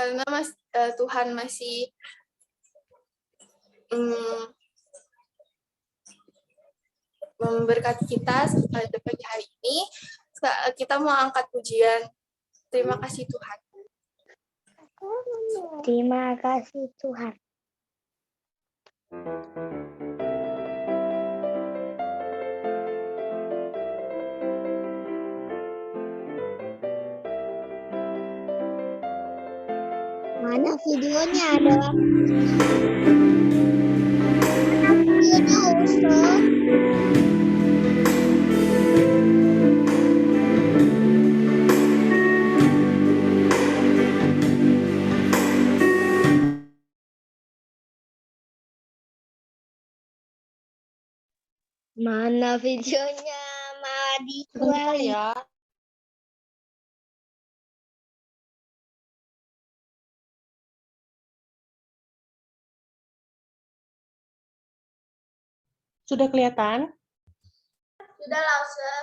karena Tuhan masih memberkati kita pada pagi hari ini. Kita mau angkat pujian. Terima kasih Tuhan. Terima kasih Tuhan. Mana videonya ada? Videonya Ustaz. Mana videonya? Madi ya. Sudah kelihatan? Sudah lah, Ustaz.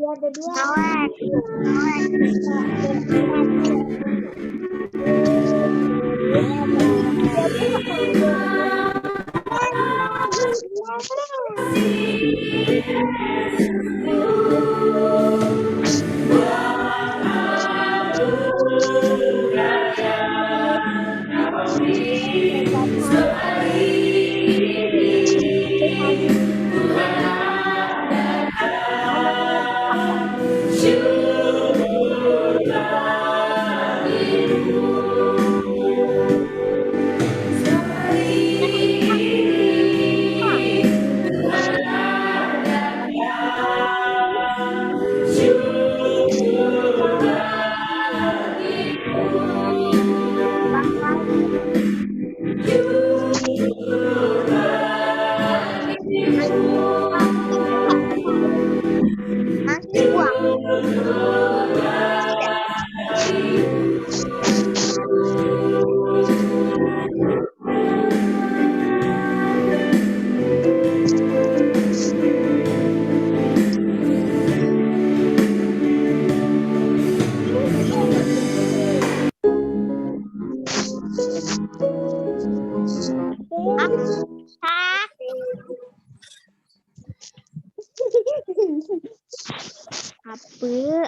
Ada dua.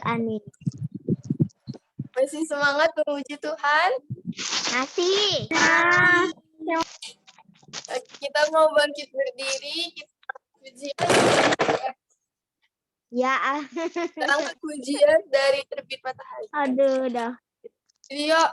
Anit. Masih semangat memuji Tuhan? Masih. Kita mau bangkit berdiri, kita pujian. Ya. Kita angkat pujian dari terbit matahari. Aduh, dah. Jadi yuk.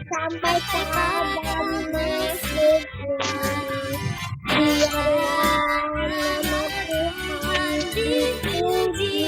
Sampai pada masjidnya, biarlah nama Tuhan dipuji.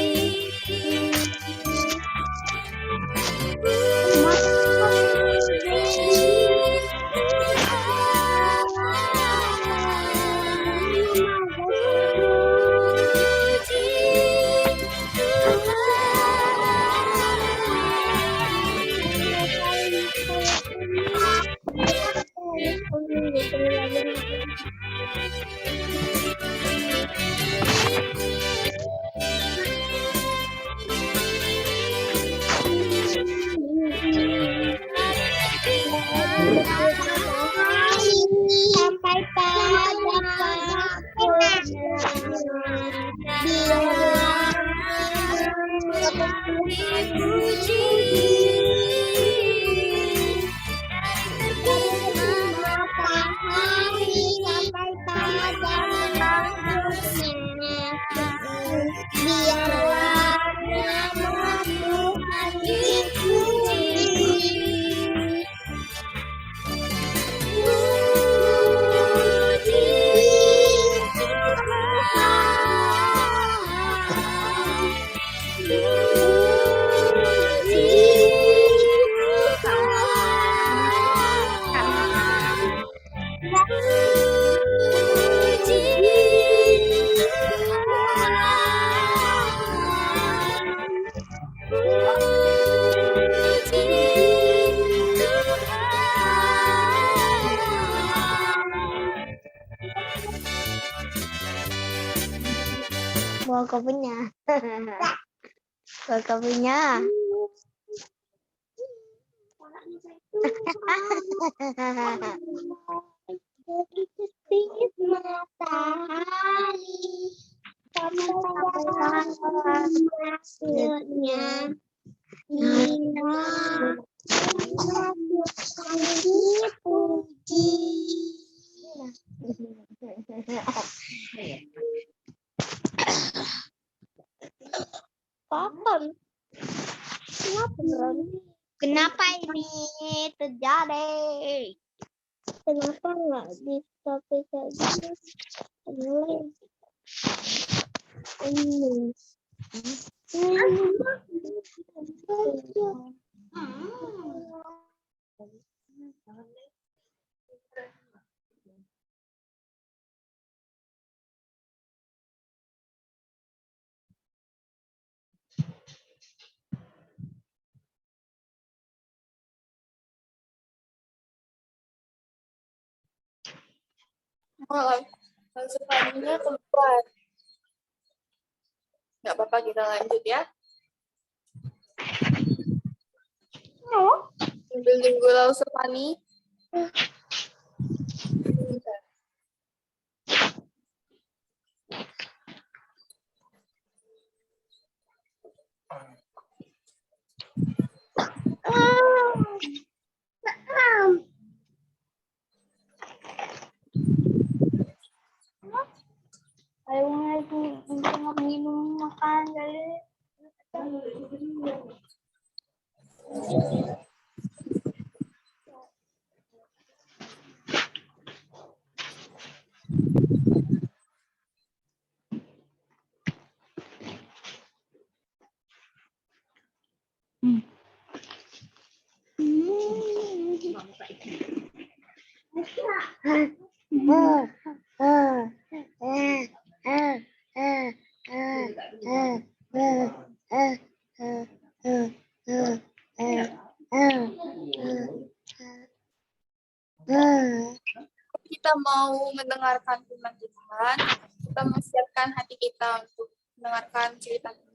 Sampai pada dipuji. Matahari sampai pada masjidnya, biarlah nama Tuhan dipuji. Bawa kopinya. Bawa kopinya. Matahari sampai maksudnya dipuji. Kapan? Kenapa ini terjadi? Kenapa nggak bisa saja? Ini. Langsung tadinya keluar. Nggak apa-apa, kita lanjut ya. Sambil nunggu langsung Fani. minum makan kali. Kita mau mendengarkan firman Tuhan, kita mempersiapkan hati kita untuk mendengarkan cerita Tuhan.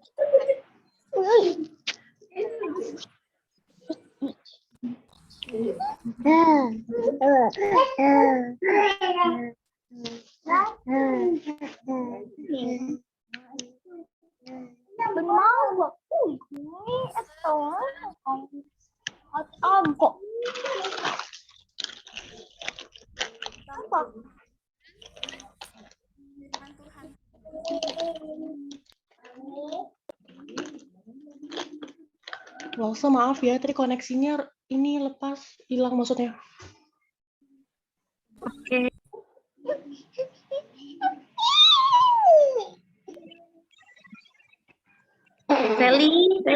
Firman Tuhan. Walsa, maaf ya, tadi koneksinya ini lepas, hilang maksudnya. Oke. Feli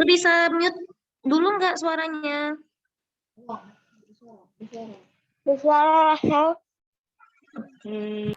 bisa mute dulu nggak suaranya? Bersuara Rahel. Oke.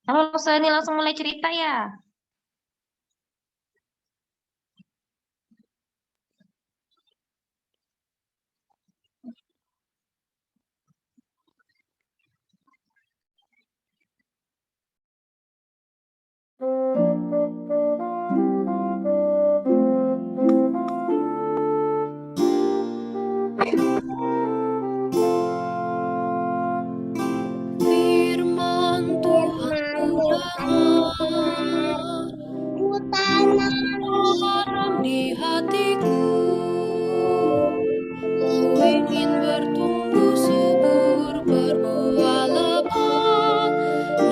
Halo, saya ini langsung mulai cerita ya. Firman Tuhan ku tanam di hatiku, ku ingin bertumbuh subur, berbuah lebat.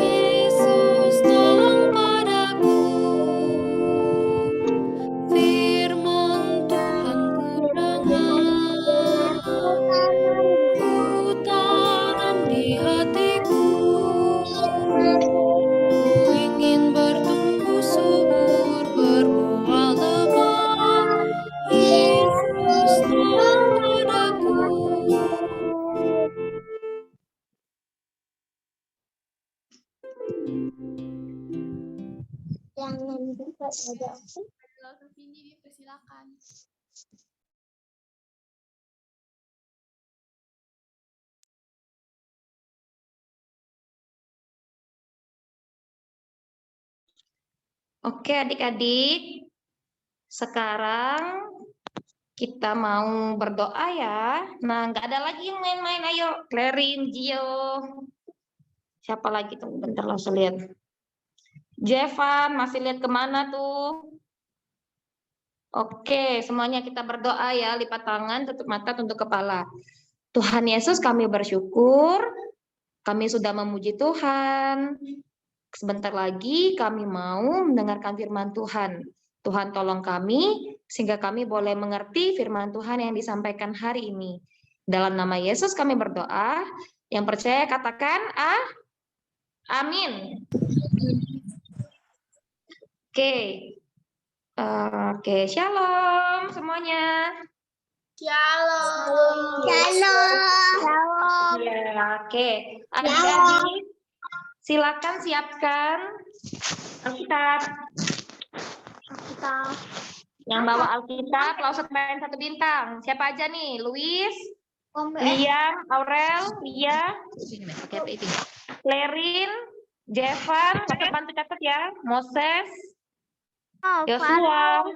Yesus tolong padaku, firman Tuhan ku dengar, ku tanam di hatiku, ku ingin bertumbuh subur, berbuah lebat. Yesus tolong padaku. Jangan buka ada aku. Kalau ke sini dipersilakan. Oke, adik-adik. Sekarang kita mau berdoa ya. Nah, nggak ada lagi yang main-main. Ayo, Clarin, Gio. Siapa lagi tuh? Bentar lah, saya lihat. Jevan, masih lihat kemana tuh? Oke, semuanya kita berdoa ya. Lipat tangan, tutup mata, tunduk kepala. Tuhan Yesus, kami bersyukur. Kami sudah memuji Tuhan. Sebentar lagi kami mau mendengarkan firman Tuhan. Tuhan tolong kami, sehingga kami boleh mengerti firman Tuhan yang disampaikan hari ini. Dalam nama Yesus kami berdoa. Yang percaya katakan amin. Oke, shalom semuanya. Shalom. Shalom. Ya, oke. Adik-adik, silakan siapkan Alkitab. Yang bawa Alkitab, langsung main 1 bintang. Siapa aja nih? Luis, Liam, Aurel, Lia, Lerin, Jevan, langsung bantu catat ya. Moses, Yosua,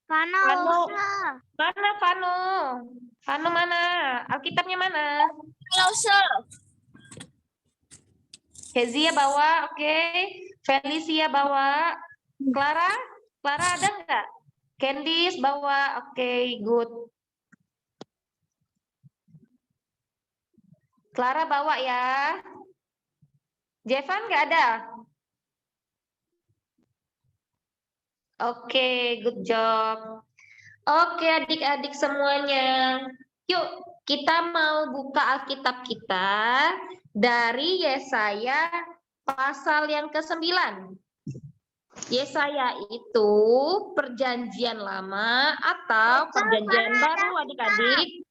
Vano. Mana Vano? Vano mana? Alkitabnya mana? Kezia bawa, oke. Felicia bawa. Clara ada nggak? Candice bawa, oke, good. Clara bawa ya. Jevan nggak ada? Oke, good job. Oke, adik-adik semuanya. Yuk, kita mau buka Alkitab kita dari Yesaya pasal yang ke-9. Yesaya itu perjanjian lama atau perjanjian baru, adik-adik.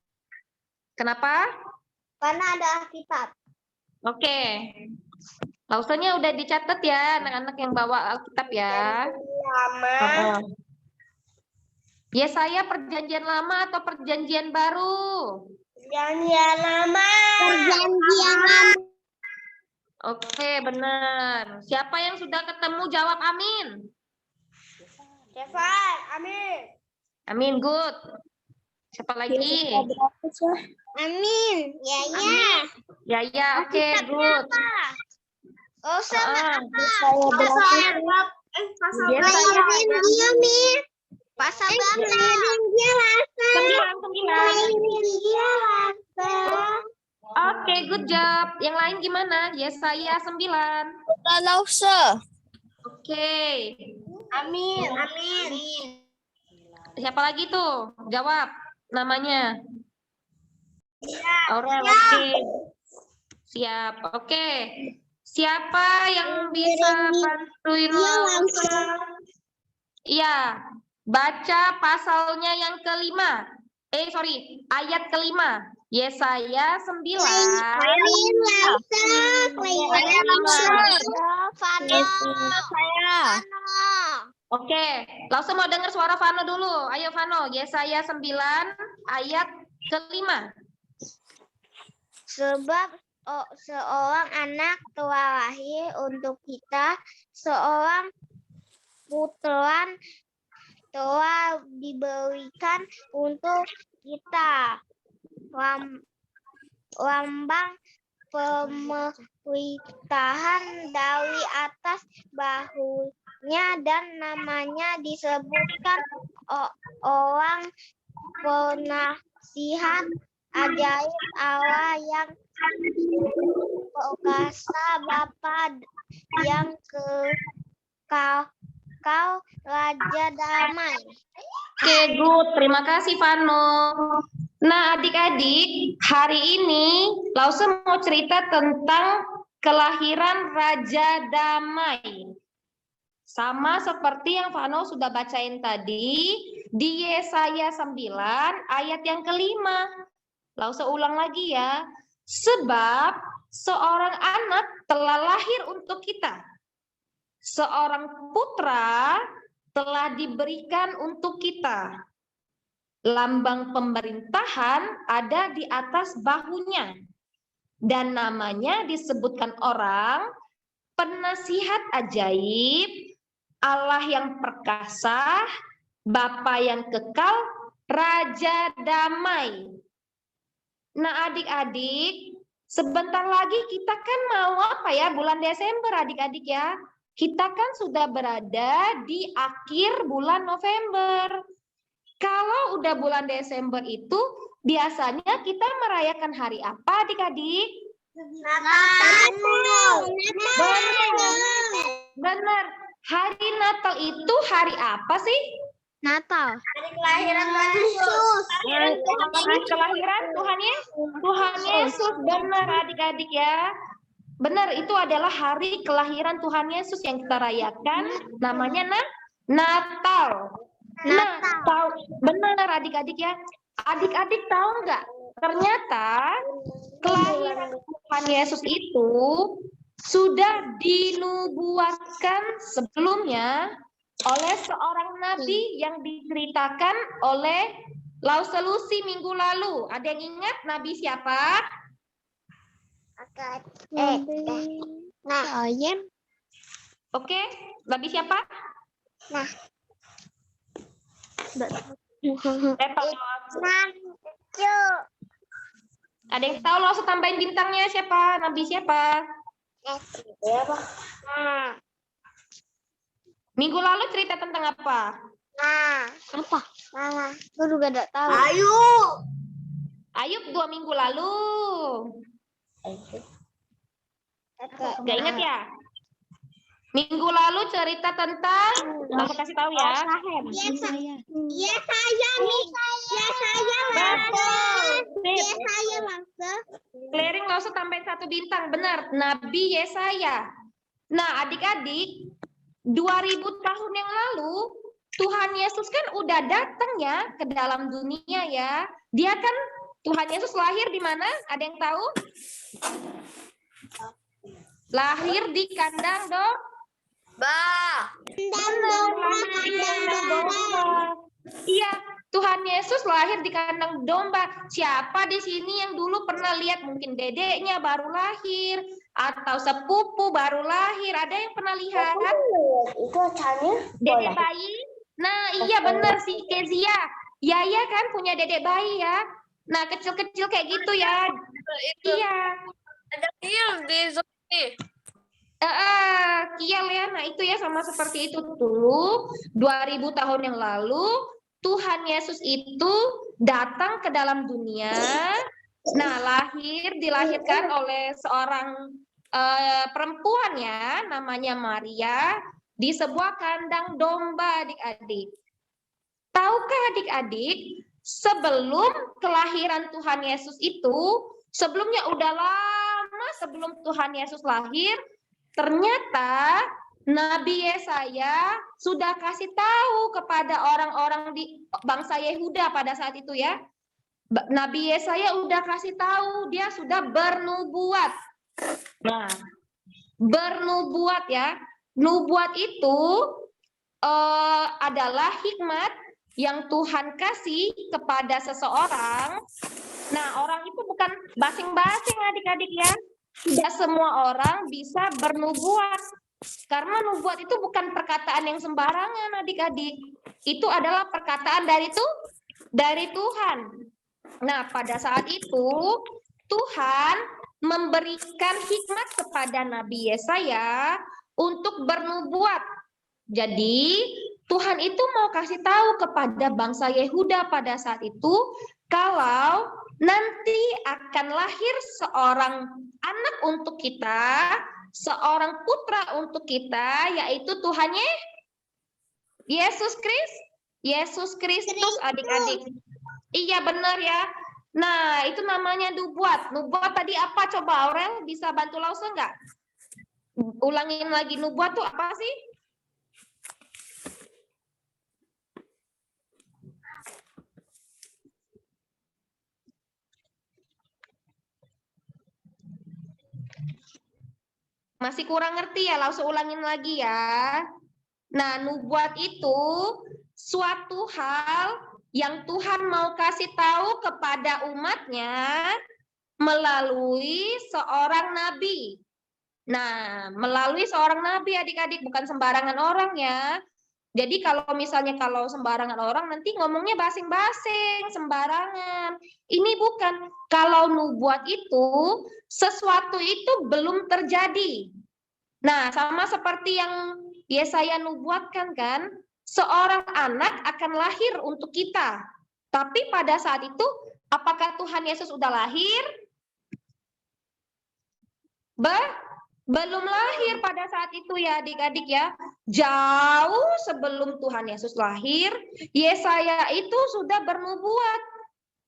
Kenapa? Karena ada Alkitab. Oke. Lausanya udah dicatat ya, anak-anak yang bawa Alkitab ya. Lama. Yesaya perjanjian lama atau perjanjian baru? Perjanjian lama. Perjanjian lama. Oke, benar. Siapa yang sudah ketemu jawab amin. Jevan, amin. Amin, good. Siapa lagi? Amin. Ya. Ya, oke, good. Oh, sama apa? Pasal Yesaya. Pasal berapa? 9. Oke, good job. Yang lain gimana? Yesaya 9. Oke. Amin. Siapa lagi tuh? Jawab namanya. Aurel, oke. Siap. Oke. Siapa yang bisa bantuin Lausa? Iya. Baca pasalnya yang kelima. Ayat kelima. Yesaya 9. Oke, langsung mau dengar suara Vano dulu. Ayo Vano, Yesaya 9 ayat kelima. Sebab seorang anak telah lahir untuk kita, seorang putra telah diberikan untuk kita. Lambang pemerintahan dari atas bahunya dan namanya disebutkan orang penasihat ajaib, Allah yang perkasa, Bapa yang kekal, Raja damai. Oke, good. Terima kasih Vano. Nah, adik-adik, hari ini Lausa mau cerita tentang kelahiran Raja Damai. Sama seperti yang Vano sudah bacain tadi di Yesaya 9 ayat yang kelima. Lausa ulang lagi ya. Sebab seorang anak telah lahir untuk kita. Seorang putra telah diberikan untuk kita. Lambang pemerintahan ada di atas bahunya. Dan namanya disebutkan orang penasihat ajaib, Allah yang perkasa, Bapa yang kekal, Raja damai. Nah adik-adik, sebentar lagi kita kan mau apa ya, bulan Desember adik-adik ya. Kita kan sudah berada di akhir bulan November. Kalau udah bulan Desember itu, biasanya kita merayakan hari apa adik-adik? Natal. Benar. Hari Natal itu hari apa sih? Natal. Hari kelahiran Tuhan Yesus. Hari kelahiran Tuhan Yesus. Benar adik-adik ya. Benar, itu adalah hari kelahiran Tuhan Yesus yang kita rayakan. Namanya Natal. Nah, benar adik-adik ya. Adik-adik tahu nggak? Ternyata kelahiran Tuhan Yesus itu sudah dinubuatkan sebelumnya oleh seorang nabi yang diceritakan oleh Lause Lucy minggu lalu. Ada yang ingat nabi siapa? Ayam. Oke, nabi siapa? Ada yang tahu langsung tambahin bintangnya siapa? Nabi siapa? Minggu lalu cerita tentang apa? Apa? Aku juga tidak tahu. Ayub 2 minggu lalu. Gak ingat ya? Minggu lalu cerita tentang, aku kasih tahu ya. Iya saya, Clearing langsung tambahin 1 bintang, benar. Nabi Yesaya. Nah, adik-adik, 2000 tahun yang lalu Tuhan Yesus kan udah datang ya ke dalam dunia ya. Dia kan Tuhan Yesus lahir di mana? Ada yang tahu? Lahir di kandang domba. Iya, Tuhan Yesus lahir di kandang domba. Siapa di sini yang dulu pernah lihat mungkin dedeknya baru lahir atau sepupu baru lahir? Ada yang pernah lihat? Itu acaranya Dedek bayi? Nah, iya benar sih Kezia. Yaya kan punya dedek bayi ya. Nah, kecil-kecil kayak gitu ya. Iya. Ada film di Zoe. Kial ya, nah itu ya sama seperti itu tuh 2000 tahun yang lalu Tuhan Yesus itu datang ke dalam dunia. Nah, dilahirkan oleh seorang perempuan ya, namanya Maria di sebuah kandang domba adik-adik. Tahukah adik-adik, sebelum kelahiran Tuhan Yesus itu, sebelumnya udah lama sebelum Tuhan Yesus lahir, ternyata Nabi Yesaya sudah kasih tahu kepada orang-orang di bangsa Yehuda pada saat itu ya. Nabi Yesaya udah kasih tahu, dia sudah bernubuat. Nah, bernubuat ya. Nubuat itu adalah hikmat yang Tuhan kasih kepada seseorang. Nah, orang itu bukan basing-basing adik-adik ya. Tidak semua orang bisa bernubuat. Karena nubuat itu bukan perkataan yang sembarangan adik-adik. Itu adalah perkataan dari Tuhan. Nah, pada saat itu Tuhan memberikan hikmat kepada Nabi Yesaya untuk bernubuat. Jadi, Tuhan itu mau kasih tahu kepada bangsa Yehuda pada saat itu kalau nanti akan lahir seorang anak untuk kita, seorang putra untuk kita, yaitu Tuhan Yesus Kristus adik-adik. Iya benar ya. Nah, itu namanya nubuat. Nubuat tadi apa coba Aurel bisa bantu Lause enggak? Ulangin lagi nubuat tuh apa sih? Masih kurang ngerti ya, Lause ulangin lagi ya. Nah, nubuat itu suatu hal yang Tuhan mau kasih tahu kepada umatnya melalui seorang nabi. Nah, melalui seorang nabi adik-adik, bukan sembarangan orang ya. Jadi kalau misalnya kalau sembarangan orang nanti ngomongnya basing-basing, sembarangan. Ini bukan. Kalau nubuat itu, sesuatu itu belum terjadi. Nah, sama seperti yang Yesaya nubuatkan kan, seorang anak akan lahir untuk kita. Tapi pada saat itu, apakah Tuhan Yesus sudah lahir? Belum lahir pada saat itu ya adik-adik ya. Jauh sebelum Tuhan Yesus lahir, Yesaya itu sudah bernubuat.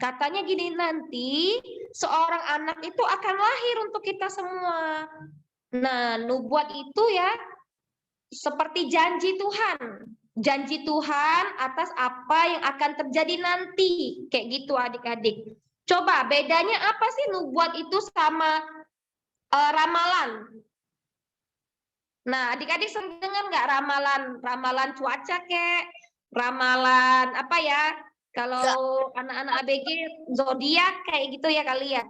Katanya gini, nanti seorang anak itu akan lahir untuk kita semua. Nah, nubuat itu ya seperti janji Tuhan. janji Tuhan atas apa yang akan terjadi nanti. Kayak gitu adik-adik. Coba bedanya apa sih nubuat itu sama ramalan? Nah, adik-adik sering dengar nggak ramalan cuaca kek, ramalan apa ya? Kalau anak-anak ABG zodiak kayak gitu ya kali ya.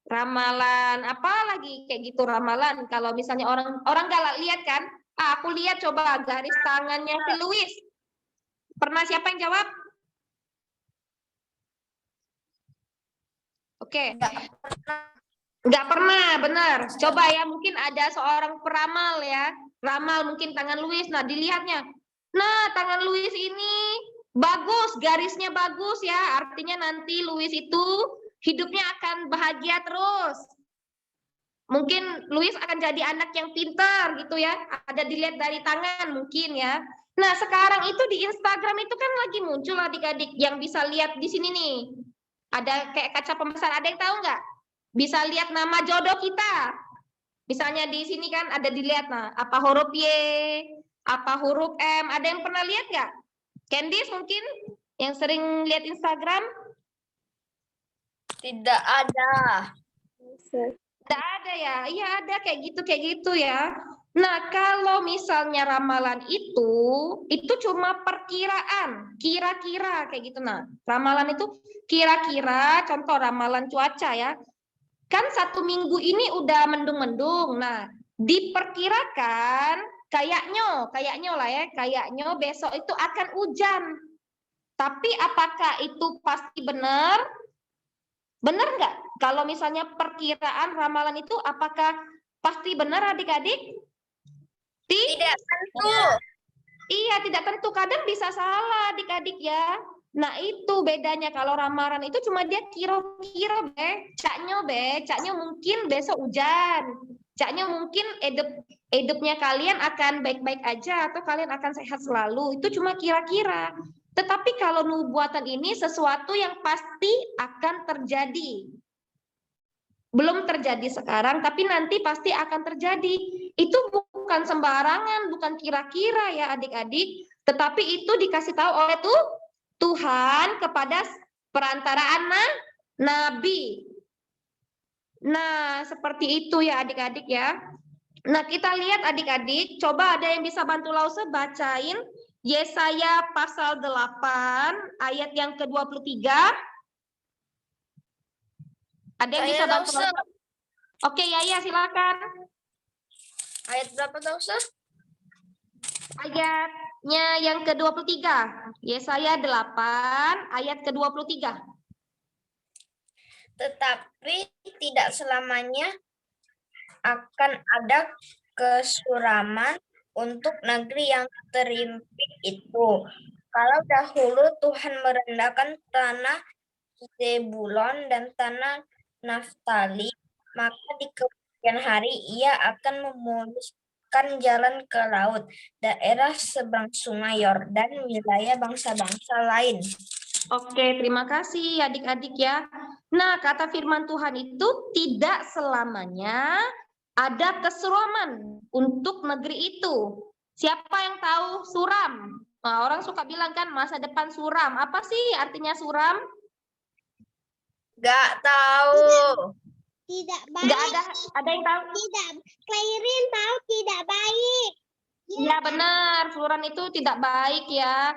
Ramalan apa lagi kayak gitu ramalan. Kalau misalnya orang nggak lihat kan? Aku lihat coba garis tangannya si Luis. Pernah siapa yang jawab? Oke. Nggak pernah, benar. Coba ya, mungkin ada seorang peramal ya. Ramal mungkin tangan Luis. Nah, dilihatnya. Nah, tangan Luis ini bagus, garisnya bagus ya. Artinya nanti Luis itu hidupnya akan bahagia terus. Mungkin Luis akan jadi anak yang pintar gitu ya. Ada dilihat dari tangan mungkin ya. Nah, sekarang itu di Instagram itu kan lagi muncul adik-adik yang bisa lihat di sini nih. Ada kayak kaca pembesar, ada yang tahu nggak? Bisa lihat nama jodoh kita. Misalnya di sini kan ada dilihat, nah, apa huruf Y, apa huruf M. Ada yang pernah lihat nggak? Candice mungkin yang sering lihat Instagram? Tidak ada. Tidak ada ya? Iya ada kayak gitu ya. Nah, kalau misalnya ramalan itu cuma perkiraan, kira-kira kayak gitu. Nah, ramalan itu kira-kira, contoh ramalan cuaca ya. Kan 1 minggu ini udah mendung-mendung. Nah, diperkirakan kayaknya lah ya, kayaknya besok itu akan hujan. Tapi apakah itu pasti benar? Benar nggak? Kalau misalnya perkiraan ramalan itu apakah pasti benar adik-adik? Tidak tentu. Iya, tidak tentu. Kadang bisa salah adik-adik ya. Nah, itu bedanya kalau ramalan itu cuma dia kira-kira caknya mungkin besok hujan. Caknya mungkin hidupnya kalian akan baik-baik aja atau kalian akan sehat selalu. Itu cuma kira-kira. Tetapi kalau nubuatan ini sesuatu yang pasti akan terjadi. Belum terjadi sekarang, tapi nanti pasti akan terjadi. Itu bukan sembarangan, bukan kira-kira ya adik-adik, tetapi itu dikasih tahu oleh Tuhan kepada perantaraan nabi. Nah, seperti itu ya adik-adik ya. Nah, kita lihat adik-adik, coba ada yang bisa bantu Lause bacain Yesaya pasal 8 ayat yang ke-23. Ada yang bisa bantu Lause? Oke, ya silakan. Ayat berapa Lause? Ayatnya yang ke-23. Yesaya 8 ayat ke-23. Tetapi tidak selamanya akan ada kesuraman untuk negeri yang terimpit itu. Kalau dahulu Tuhan merendahkan tanah Zebulon dan tanah Naftali, maka di kemudian hari ia akan memuluskan jalan ke laut, daerah seberang sungai Yordan, wilayah bangsa-bangsa lain. Oke, terima kasih adik-adik ya. Nah, kata firman Tuhan itu tidak selamanya ada kesuraman untuk negeri itu. Siapa yang tahu suram? Nah, orang suka bilang kan masa depan suram. Apa sih artinya suram? Gak tahu. Tidak baik. Nggak ada yang tahu? Tidak. Klairin tahu tidak baik. Ya benar, suram itu tidak baik ya.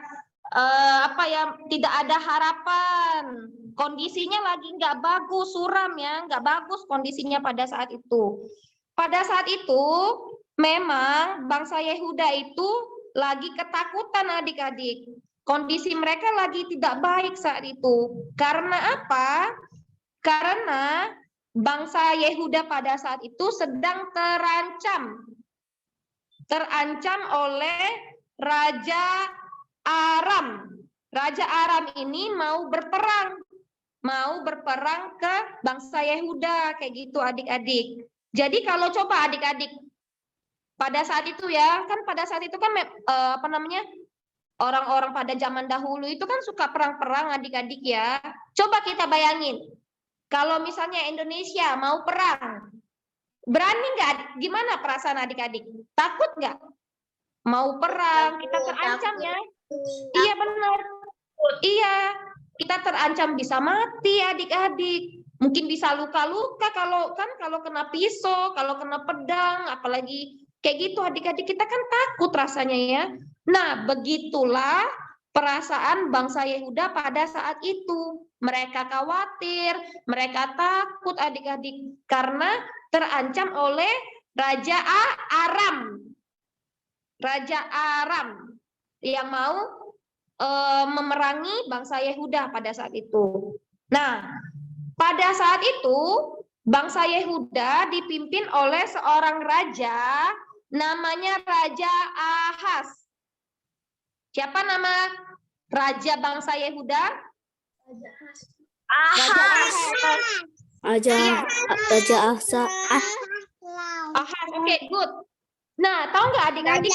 Tidak ada harapan. Kondisinya lagi nggak bagus, suram ya, nggak bagus kondisinya pada saat itu. Pada saat itu memang bangsa Yehuda itu lagi ketakutan adik-adik. Kondisi mereka lagi tidak baik saat itu. Karena apa? Karena bangsa Yehuda pada saat itu sedang terancam oleh Raja Aram. Raja Aram ini mau berperang ke bangsa Yehuda kayak gitu adik-adik. Jadi kalau coba adik-adik pada saat itu ya, kan pada saat itu kan orang-orang pada zaman dahulu itu kan suka perang-perang adik-adik ya. Coba kita bayangin, kalau misalnya Indonesia mau perang, berani nggak? Gimana perasaan adik-adik? Takut nggak? mau perang, kita terancam ya. Iya benar. Iya, kita terancam bisa mati adik-adik. Mungkin bisa luka-luka kalau kena pisau, kalau kena pedang, apalagi kayak gitu adik-adik, kita kan takut rasanya ya. Nah, begitulah perasaan bangsa Yehuda pada saat itu. Mereka khawatir, mereka takut adik-adik karena terancam oleh Raja Aram. Raja Aram yang mau memerangi bangsa Yehuda pada saat itu. Nah, pada saat itu bangsa Yehuda dipimpin oleh seorang raja namanya Raja Ahaz. Siapa nama raja bangsa Yehuda? Raja Ahaz. Raja Asa. Ahaz, oke, good. Nah, tahu nggak adik-adik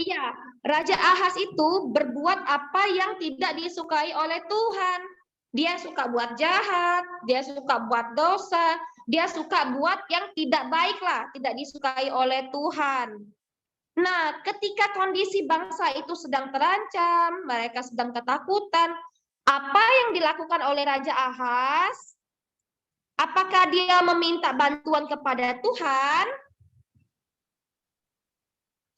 Iya, Raja Ahaz itu berbuat apa yang tidak disukai oleh Tuhan. Dia suka buat jahat, dia suka buat dosa, dia suka buat yang tidak baik lah, tidak disukai oleh Tuhan. Nah, ketika kondisi bangsa itu sedang terancam, mereka sedang ketakutan, apa yang dilakukan oleh Raja Ahaz? Apakah dia meminta bantuan kepada Tuhan?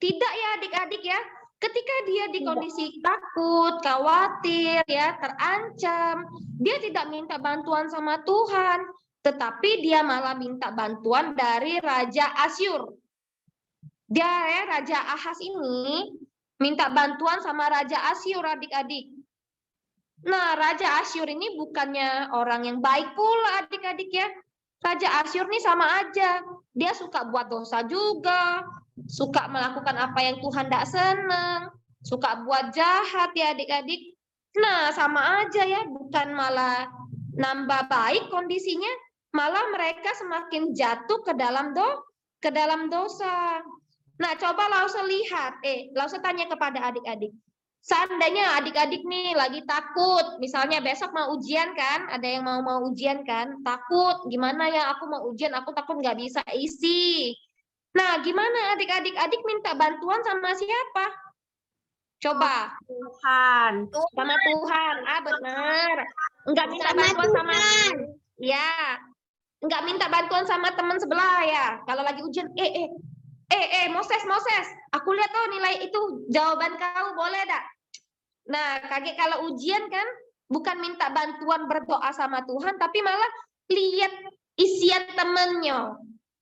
Tidak ya adik-adik ya. Ketika dia di kondisi takut, khawatir, ya, terancam, dia tidak minta bantuan sama Tuhan, tetapi dia malah minta bantuan dari Raja Asyur. Dia ya, Raja Ahaz ini minta bantuan sama Raja Asyur adik-adik. Nah, Raja Asyur ini bukannya orang yang baik pula adik-adik ya. Raja Asyur ini sama aja. Dia suka buat dosa juga, suka melakukan apa yang Tuhan tidak senang, suka buat jahat ya adik-adik. Nah, sama aja ya, bukan malah nambah baik kondisinya, malah mereka semakin jatuh ke dalam dosa. Nah, coba Lause lihat, Lause tanya kepada adik-adik. Seandainya adik-adik nih lagi takut, misalnya besok mau ujian kan, ada yang mau ujian kan, takut, gimana ya aku mau ujian, aku takut nggak bisa isi. Nah, gimana adik-adik? Adik minta bantuan sama siapa? Coba. Tuhan. Sama Tuhan. Ah, benar. Enggak minta bantuan sama ya. Enggak minta bantuan sama teman sebelah ya. Kalau lagi ujian, Moses, aku lihat tuh nilai itu jawaban kau, boleh dak? Nah, kaget kalau ujian kan bukan minta bantuan berdoa sama Tuhan, tapi malah lihat isian temennya.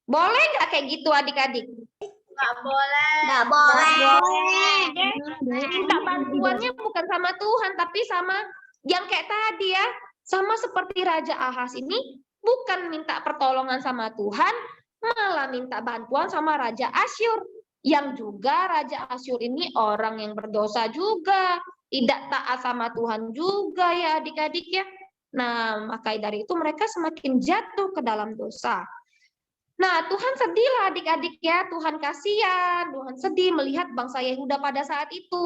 Boleh nggak kayak gitu adik-adik? Nggak boleh. Minta bantuannya bukan sama Tuhan, tapi sama yang kayak tadi ya. Sama seperti Raja Ahaz ini, bukan minta pertolongan sama Tuhan, malah minta bantuan sama Raja Asyur. Yang juga Raja Asyur ini orang yang berdosa juga. Tidak taat sama Tuhan juga ya adik-adik ya. Nah, maka dari itu mereka semakin jatuh ke dalam dosa. Nah, Tuhan sedih lah adik-adik ya. Tuhan kasihan, Tuhan sedih melihat bangsa Yehuda pada saat itu.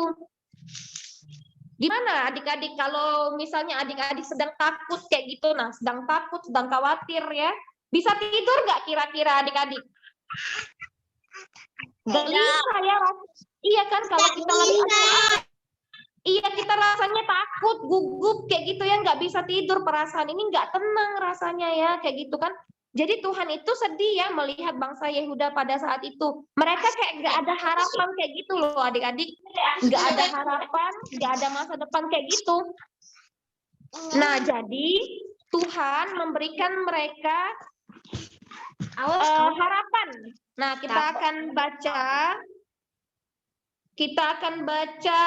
Gimana adik-adik kalau misalnya adik-adik sedang takut kayak gitu, nah sedang takut, sedang khawatir ya. Bisa tidur nggak kira-kira adik-adik? Gelisah ya. Iya kan kalau kita lagi iya kita rasanya takut, gugup kayak gitu ya, nggak bisa tidur, perasaan ini nggak tenang rasanya ya kayak gitu kan. Jadi Tuhan itu sedih ya melihat bangsa Yehuda pada saat itu. Mereka kayak nggak ada harapan kayak gitu loh adik-adik. Nggak ada harapan, nggak ada masa depan kayak gitu. Nah jadi Tuhan memberikan mereka harapan. Nah kita akan baca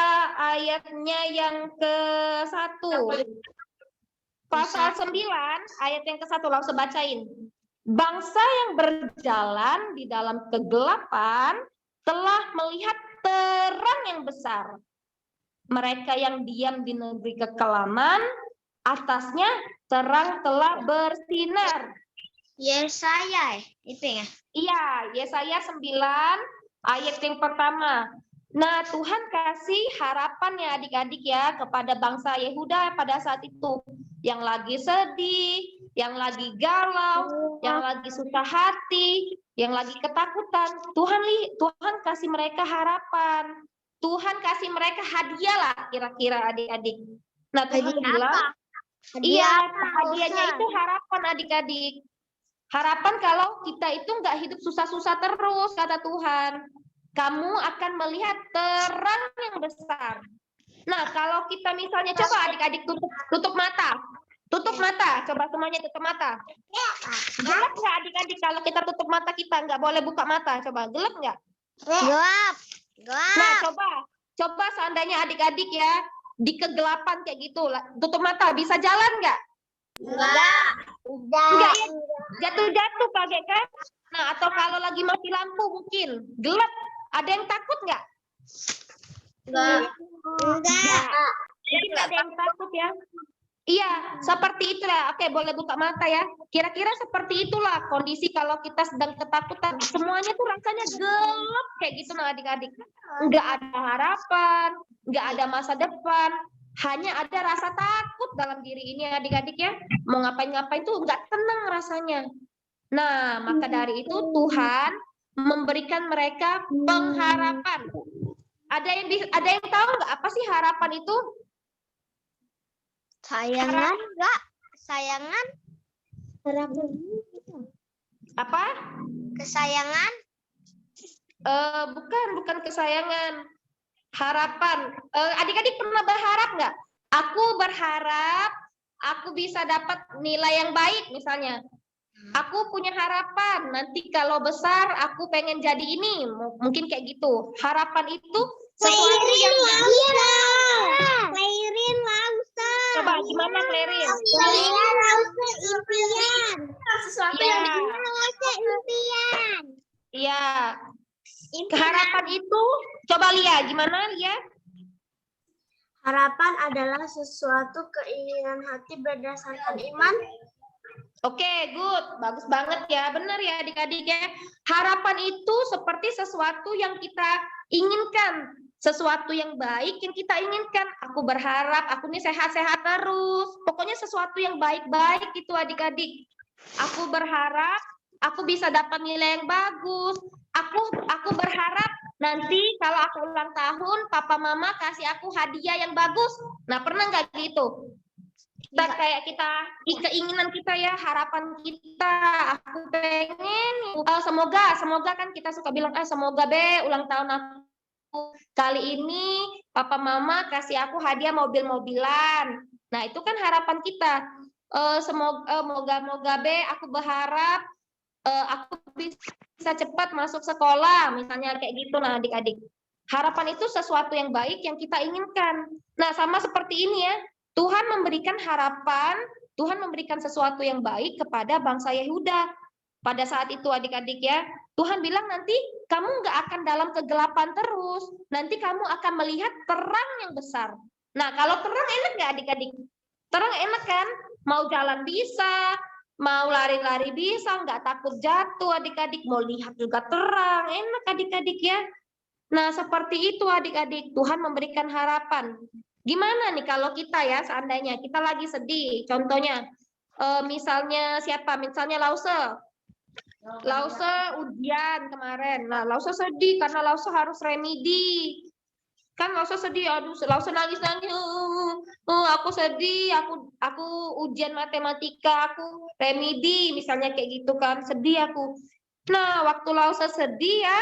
ayatnya yang ke-1. Pasal 9 ayat yang ke-1 langsung bacain. Bangsa yang berjalan di dalam kegelapan telah melihat terang yang besar. Mereka yang diam di negeri kekelaman, atasnya terang telah bersinar. Yesaya itu ya? Iya, Yesaya 9 ayat yang pertama. Nah, Tuhan kasih harapan ya adik-adik ya kepada bangsa Yehuda pada saat itu. yang lagi sedih, yang lagi galau, yang lagi susah hati, yang lagi ketakutan. Tuhan kasih mereka harapan. Tuhan kasih mereka hadiah lah kira-kira adik-adik. Nah, Tuhan bilang, iya, hadiahnya itu harapan adik-adik. Harapan kalau kita itu nggak hidup susah-susah terus, kata Tuhan. Kamu akan melihat terang yang besar. Nah, kalau kita misalnya, coba adik-adik tutup mata. Tutup mata, coba semuanya tutup mata. Gelap nggak adik-adik kalau kita tutup mata kita? Nggak boleh buka mata, coba. Gelap nggak? Gelap. Nah, coba seandainya adik-adik ya, di kegelapan kayak gitu, tutup mata, bisa jalan nggak? Enggak. Enggak ya, jatuh-jatuh kaget kan? Nah, atau kalau lagi mati lampu mungkin, gelap, ada yang takut nggak? Enggak. Mungkin nggak ada yang takut ya? Iya, seperti itulah. Oke, boleh buka mata ya. Kira-kira seperti itulah kondisi kalau kita sedang ketakutan. Semuanya tuh rasanya gelap kayak gitu nah adik-adik. Nggak ada harapan, nggak ada masa depan. Hanya ada rasa takut dalam diri ini adik-adik ya. Mau ngapain-ngapain tuh nggak tenang rasanya. Nah, maka dari itu Tuhan memberikan mereka pengharapan. Ada yang tahu nggak apa sih harapan itu? Sayangan enggak? Sayangan? Apa? Kesayangan? Bukan kesayangan. Harapan. Adik-adik pernah berharap nggak? Aku berharap aku bisa dapat nilai yang baik misalnya. Aku punya harapan nanti kalau besar aku pengen jadi ini. Mungkin kayak gitu. Harapan itu sesuatu yang Clairin Lausa. coba gimana Clarin? Clairin Lausa impian. Sesuatu Iya. yang Lausa impian. Iya. Harapan itu coba Lia, gimana Lia? Harapan adalah sesuatu keinginan hati berdasarkan iman. Oke, good. Bagus banget ya. Benar ya adik-adik ya. Harapan itu seperti sesuatu yang kita inginkan. Sesuatu yang baik yang kita inginkan. Aku berharap aku ini sehat-sehat terus. Pokoknya sesuatu yang baik-baik itu adik-adik. Aku berharap aku bisa dapat nilai yang bagus. Aku berharap nanti kalau aku ulang tahun, papa mama kasih aku hadiah yang bagus. Nah, pernah nggak gitu? Kita keinginan kita ya, harapan kita, aku pengen semoga kan kita suka bilang semoga ulang tahun aku kali ini papa mama kasih aku hadiah mobil-mobilan. Nah, itu kan harapan kita. Moga aku berharap aku bisa cepat masuk sekolah, misalnya kayak gitu. Nah, adik-adik, harapan itu sesuatu yang baik yang kita inginkan. Nah, sama seperti ini ya, Tuhan memberikan harapan, Tuhan memberikan sesuatu yang baik kepada bangsa Yehuda. Pada saat itu adik-adik ya, Tuhan bilang nanti kamu nggak akan dalam kegelapan terus, nanti kamu akan melihat terang yang besar. Nah, kalau terang enak nggak adik-adik? Terang enak kan? Mau jalan bisa, mau lari-lari bisa, nggak takut jatuh adik-adik, mau lihat juga terang, enak adik-adik ya. Nah, seperti itu adik-adik, Tuhan memberikan harapan. Gimana nih kalau kita ya, seandainya kita lagi sedih, contohnya, misalnya siapa? Misalnya Lause ujian kemarin. Nah, Lause sedih karena Lause harus remedi. Kan Lause sedih, aduh, Lause nangis-nangis. Aku sedih, aku ujian matematika, aku remedi, misalnya kayak gitu kan, sedih aku. Nah, waktu Lause sedih ya,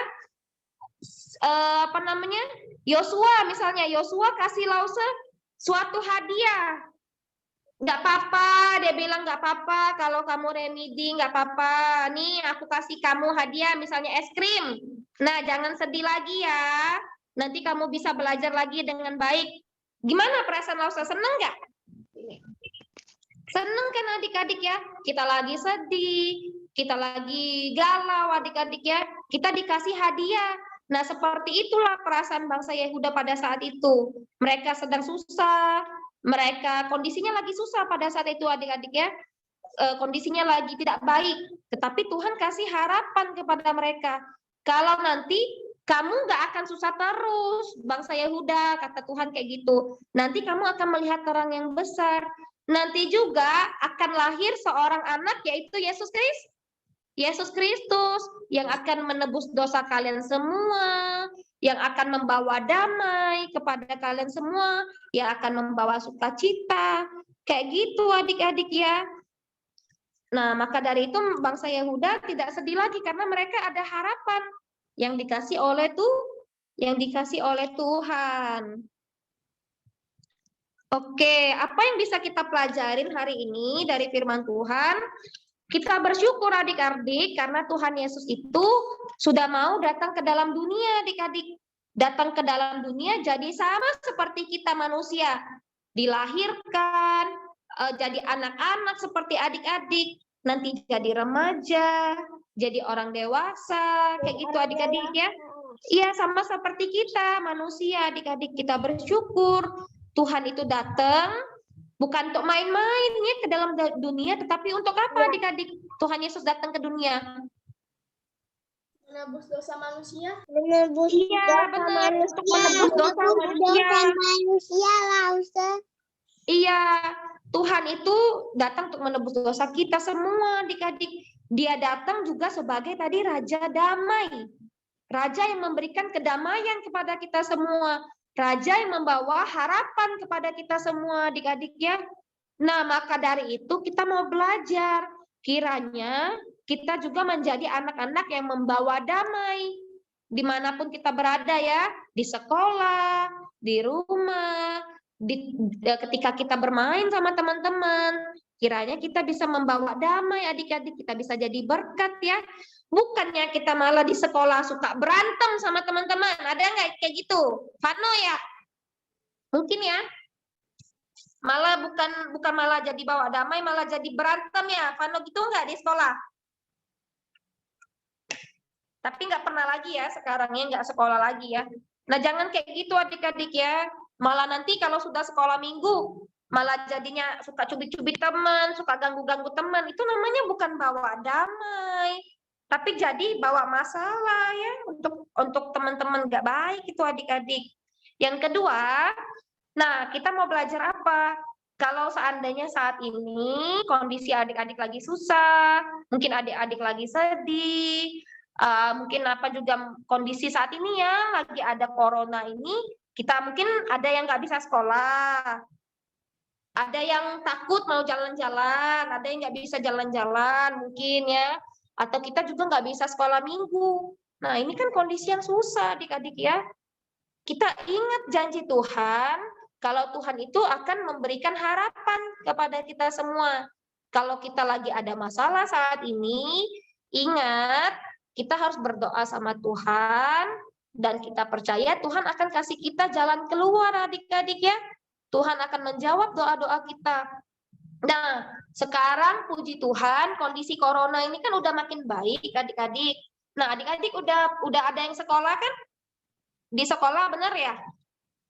Yosua misalnya, Yosua kasih Lause suatu hadiah. Nggak apa-apa, dia bilang nggak apa-apa kalau kamu remedi, nggak apa-apa. Nih aku kasih kamu hadiah misalnya es krim. Nah, jangan sedih lagi ya. Nanti kamu bisa belajar lagi dengan baik. Gimana perasaan Lause? Seneng nggak? Seneng kan adik-adik ya? Kita lagi sedih, kita lagi galau adik-adik ya. Kita dikasih hadiah. Nah, seperti itulah perasaan bangsa Yehuda pada saat itu. Mereka sedang susah, mereka kondisinya lagi susah pada saat itu adik-adik ya. Kondisinya lagi tidak baik. Tetapi Tuhan kasih harapan kepada mereka. Kalau nanti kamu nggak akan susah terus, bangsa Yehuda, kata Tuhan kayak gitu. Nanti kamu akan melihat terang yang besar. nanti juga akan lahir seorang anak yaitu Yesus Kristus yang akan menebus dosa kalian semua, yang akan membawa damai kepada kalian semua, yang akan membawa sukacita. Kayak gitu adik-adik ya. Nah, maka dari itu bangsa Yehuda tidak sedih lagi karena mereka ada harapan yang dikasih oleh Tuhan. Oke, apa yang bisa kita pelajarin hari ini dari firman Tuhan? Kita bersyukur adik-adik karena Tuhan Yesus itu sudah mau datang ke dalam dunia adik-adik. Datang ke dalam dunia jadi sama seperti kita manusia. Dilahirkan, jadi anak-anak seperti adik-adik. Nanti jadi remaja, jadi orang dewasa, kayak gitu adik-adik ya. Iya, sama seperti kita manusia adik-adik. Kita bersyukur Tuhan itu datang bukan untuk main-main ya ke dalam dunia, tetapi untuk apa adik-adik? Tuhan Yesus datang ke dunia. Menebus dosa manusia. Menebus Iya, benar. Untuk menebus dosa manusia. manusia lah, Ustaz. Iya, Tuhan itu datang untuk menebus dosa kita semua adik-adik. Dia datang juga sebagai tadi Raja Damai. Raja yang memberikan kedamaian kepada kita semua. Raja yang membawa harapan kepada kita semua adik-adik ya. Nah, maka dari itu kita mau belajar. Kiranya kita juga menjadi anak-anak yang membawa damai. Dimanapun kita berada ya. Di sekolah, di rumah, ketika kita bermain sama teman-teman. Kiranya kita bisa membawa damai adik-adik. Kita bisa jadi berkat ya. Bukannya kita malah di sekolah suka berantem sama teman-teman. Ada nggak kayak gitu? Fano ya? Mungkin ya. Malah bukan malah jadi bawa damai, malah jadi berantem ya. Fano gitu nggak di sekolah? Tapi nggak pernah lagi ya sekarang ya, nggak sekolah lagi ya. Nah jangan kayak gitu adik-adik ya. Malah nanti kalau sudah sekolah minggu, malah jadinya suka cubit-cubit teman, suka ganggu-ganggu teman. Itu namanya bukan bawa damai. Tapi jadi bawa masalah ya untuk teman-teman nggak baik itu adik-adik. Yang kedua, nah kita mau belajar apa? Kalau seandainya saat ini kondisi adik-adik lagi susah, mungkin adik-adik lagi sedih, mungkin apa juga kondisi saat ini ya lagi ada corona ini, kita mungkin ada yang nggak bisa sekolah, ada yang takut mau jalan-jalan, ada yang nggak bisa jalan-jalan mungkin ya. Atau kita juga nggak bisa sekolah minggu. Nah, ini kan kondisi yang susah adik-adik ya. Kita ingat janji Tuhan, kalau Tuhan itu akan memberikan harapan kepada kita semua. Kalau kita lagi ada masalah saat ini, ingat, kita harus berdoa sama Tuhan, dan kita percaya Tuhan akan kasih kita jalan keluar adik-adik ya. Tuhan akan menjawab doa-doa kita. Nah, sekarang puji Tuhan kondisi corona ini kan udah makin baik adik-adik. Nah, adik-adik udah ada yang sekolah kan? Di sekolah benar ya?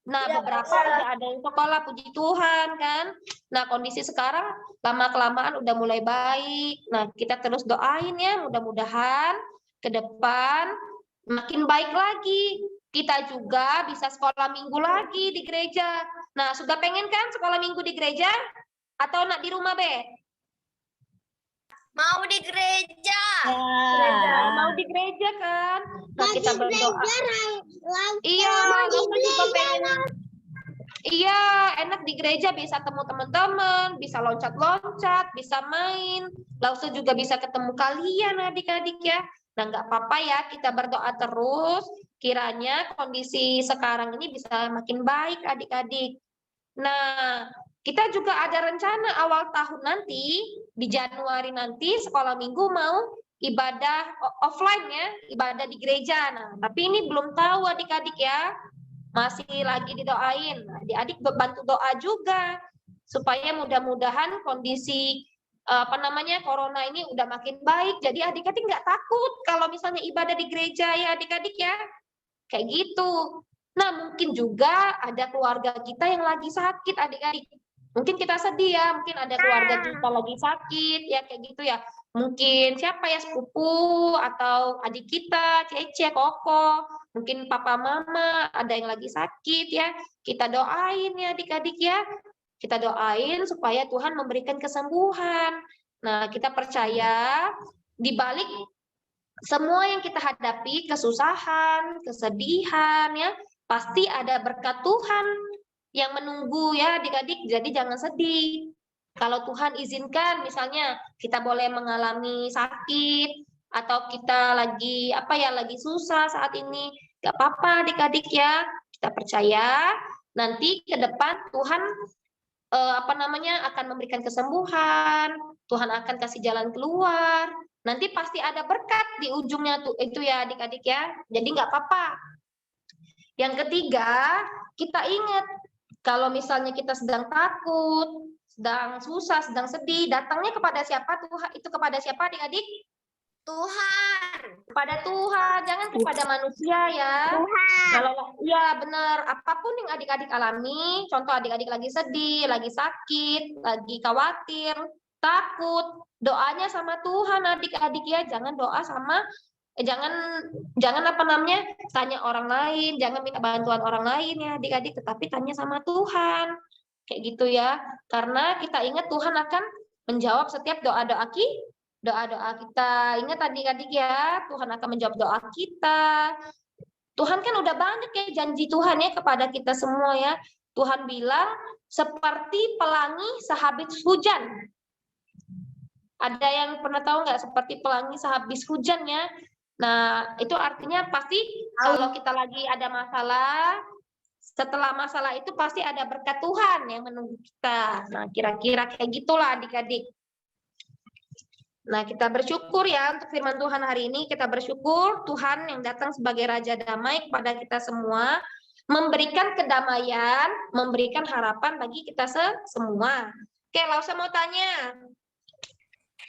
Nah, beberapa udah ada yang sekolah puji Tuhan kan. Nah, kondisi sekarang lama-kelamaan udah mulai baik. Nah, kita terus doain ya, mudah-mudahan ke depan makin baik lagi. Kita juga bisa sekolah minggu lagi di gereja. Nah, sudah pengen kan sekolah minggu di gereja? Atau nak di rumah, Be? Mau di gereja. Mau di gereja kan? Nah, kita berdoa. Iya, aku juga pengen. Iya, enak di gereja bisa temu teman-teman, bisa loncat-loncat, bisa main. Langsung juga bisa ketemu kalian adik-adik ya. Nah, nggak apa-apa ya, kita berdoa terus. Kiranya kondisi sekarang ini bisa makin baik adik-adik. Nah, kita juga ada rencana awal tahun nanti, di Januari nanti, sekolah minggu mau ibadah offline ya, ibadah di gereja. Nah, tapi ini belum tahu adik-adik ya, masih lagi didoain. Adik-adik bantu doa juga, supaya mudah-mudahan kondisi corona ini udah makin baik. Jadi adik-adik nggak takut kalau misalnya ibadah di gereja ya adik-adik ya, kayak gitu. Nah, mungkin juga ada keluarga kita yang lagi sakit adik-adik. Mungkin kita sedih ya, mungkin ada keluarga kita lagi sakit, ya kayak gitu ya. Mungkin siapa ya, sepupu, atau adik kita, Cece, Koko, mungkin papa mama, ada yang lagi sakit ya. Kita doain ya adik-adik ya. Kita doain supaya Tuhan memberikan kesembuhan. Nah, kita percaya di balik semua yang kita hadapi, kesusahan, kesedihan, ya, pasti ada berkat Tuhan yang menunggu ya adik-adik. Jadi jangan sedih. Kalau Tuhan izinkan, misalnya kita boleh mengalami sakit atau kita lagi lagi susah saat ini, nggak apa-apa adik-adik ya. Kita percaya nanti ke depan Tuhan akan memberikan kesembuhan, Tuhan akan kasih jalan keluar. Nanti pasti ada berkat di ujungnya tuh itu ya adik-adik ya. Jadi nggak apa-apa. Yang ketiga, kita ingat kalau misalnya kita sedang takut, sedang susah, sedang sedih, datangnya kepada siapa? Tuhan itu kepada siapa adik-adik? Tuhan. Kepada Tuhan, jangan kepada manusia ya. Kalau ya benar, apapun yang adik-adik alami, contoh adik-adik lagi sedih, lagi sakit, lagi khawatir, takut, doanya sama Tuhan adik-adik ya, jangan doa sama jangan tanya orang lain, jangan minta bantuan orang lain ya adik-adik, tetapi tanya sama Tuhan. Kayak gitu ya. Karena kita ingat Tuhan akan menjawab setiap doa-doa kita. Ingat adik-adik ya, Tuhan akan menjawab doa kita. Tuhan kan udah banyak ya janji Tuhan ya kepada kita semua ya. Tuhan bilang seperti pelangi sehabis hujan. Ada yang pernah tahu nggak seperti pelangi sehabis hujan ya? Nah, itu artinya pasti kalau kita lagi ada masalah, setelah masalah itu pasti ada berkat Tuhan yang menunggu kita. Nah, kira-kira kayak gitulah adik-adik. Nah, kita bersyukur ya untuk firman Tuhan hari ini. Kita bersyukur Tuhan yang datang sebagai Raja Damai kepada kita semua, memberikan kedamaian, memberikan harapan bagi kita semua. Oke, Lausa mau tanya.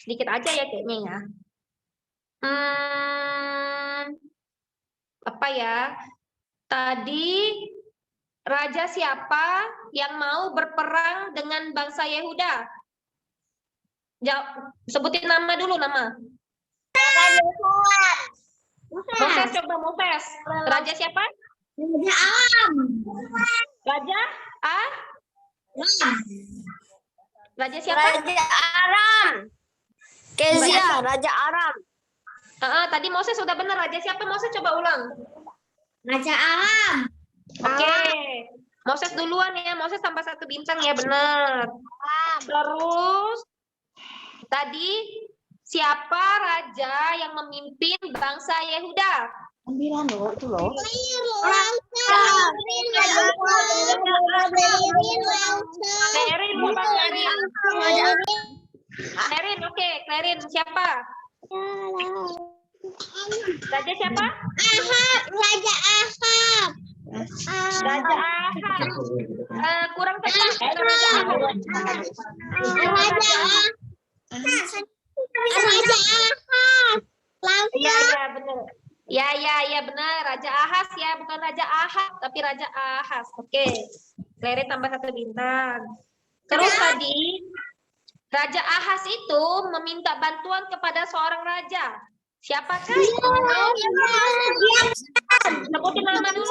Sedikit aja ya kayaknya ya. Apa ya? Tadi raja siapa yang mau berperang dengan bangsa Yehuda? Sebutin nama dulu nama. Moses, coba Moses. Raja siapa? Raja Aram. Raja Raja siapa? Raja Aram. Kezia, Raja Aram. Tadi Moses sudah benar. Raja siapa? Moses coba ulang. Raja Aram. Oke. Moses duluan ya. Moses tambah 1 bintang ya, benar. Terus tadi siapa raja yang memimpin bangsa Yehuda? Ambilan loh, itu loh. Clarin, oke. Clarin, siapa? Raja siapa? Raja Ahab. Raja Ahab. Kurang tepat. Raja Ahab. Iya, benar. Ya, benar. Raja Ahas ya, bukan Raja Ahab, tapi Raja Ahas. Oke. Clarin tambah 1 bintang. Terus tadi Raja Ahas itu meminta bantuan kepada seorang raja. Siapakah? Sebutin nama dulu.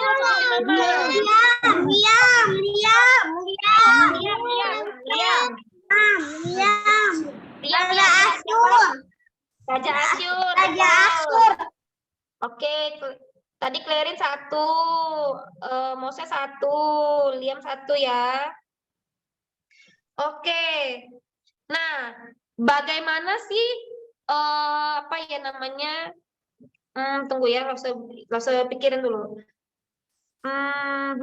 Raja Asyur. Oke, tadi Clarin 1, Moses 1, Liam 1 ya. Oke. Nah, bagaimana sih tunggu ya, harus pikirin dulu.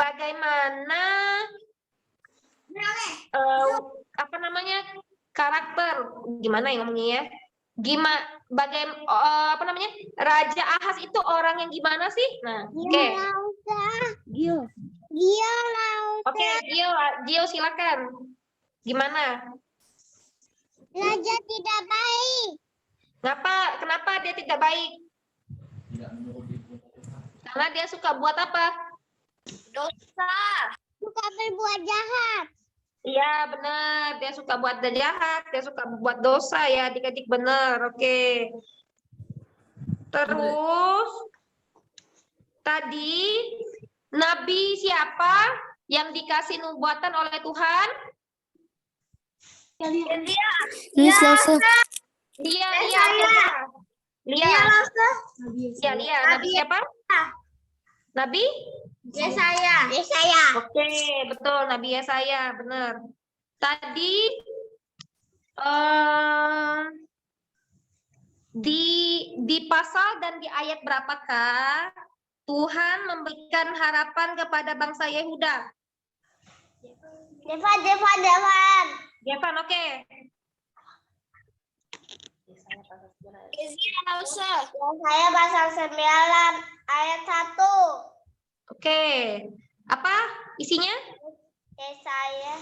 Bagaimana karakter, gimana ya ngomongnya ya? Raja Ahas itu orang yang gimana sih? Nah, oke. Gio. Oke, Gio silakan. Gimana? Raja tidak baik. Kenapa dia tidak baik? Karena dia suka buat apa? Dosa. Suka berbuat jahat. Iya, benar. Dia suka buat jahat, dia suka buat dosa ya, adik-adik, benar. Oke. Terus tadi nabi siapa yang dikasih nubuatan oleh Tuhan? Miss Lausa. Lia. Ya, Lia. Nabi siapa? Nabi? Yesaya. Oke, betul. Nabi Yesaya, benar. Tadi di pasal dan di ayat berapakah Tuhan memberikan harapan kepada bangsa Yehuda? Devan, oke. Yesaya pasal 9 ayat 1. Oke. Apa isinya? Yesaya.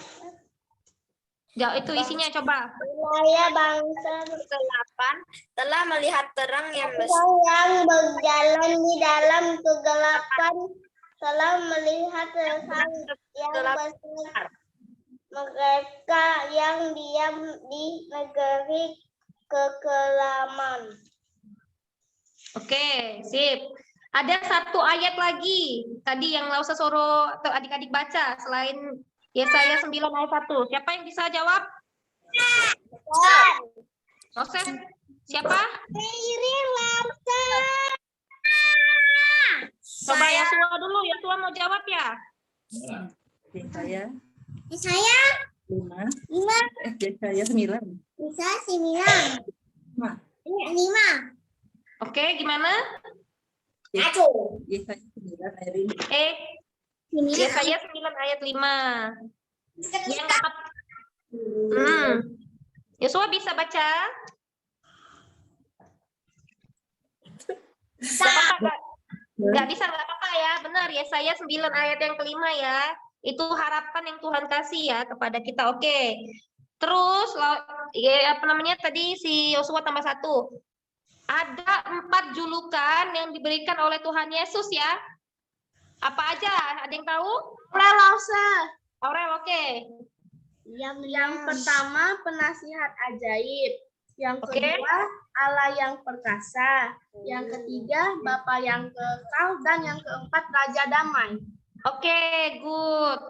Ya, itu isinya coba. Saya bangsa ke-8 telah melihat terang yang yang berjalan di dalam kegelapan telah melihat terang yang besar. Mereka yang diam di negeri kekelaman. Oke, sip. Ada satu ayat lagi tadi yang Lausa suruh atau adik-adik baca selain Yesaya 9 ayat 1. Siapa yang bisa jawab? Moses. Siapa? Coba Yosua dulu. Yosua mau jawab ya? Yesaya Saya 5. 5 Yesaya 9. bisa 9. 5. Oke, gimana? Yesaya 9 ayat 5. Yesaya 9 ayat 5. Yang dapat. Yosua bisa baca? Nggak bisa, nggak apa-apa ya. Benar, Yesaya 9 ayat yang kelima ya. Itu harapan yang Tuhan kasih ya kepada kita. Oke. Terus, ya, apa namanya tadi si Yosua tambah 1. Ada 4 julukan yang diberikan oleh Tuhan Yesus ya. Apa aja? Ada yang tahu? Aurel, oke. Yang pertama penasihat ajaib, yang Oke. kedua Allah yang perkasa, yang ketiga Bapa yang kekal, dan yang keempat Raja Damai. Oke, good.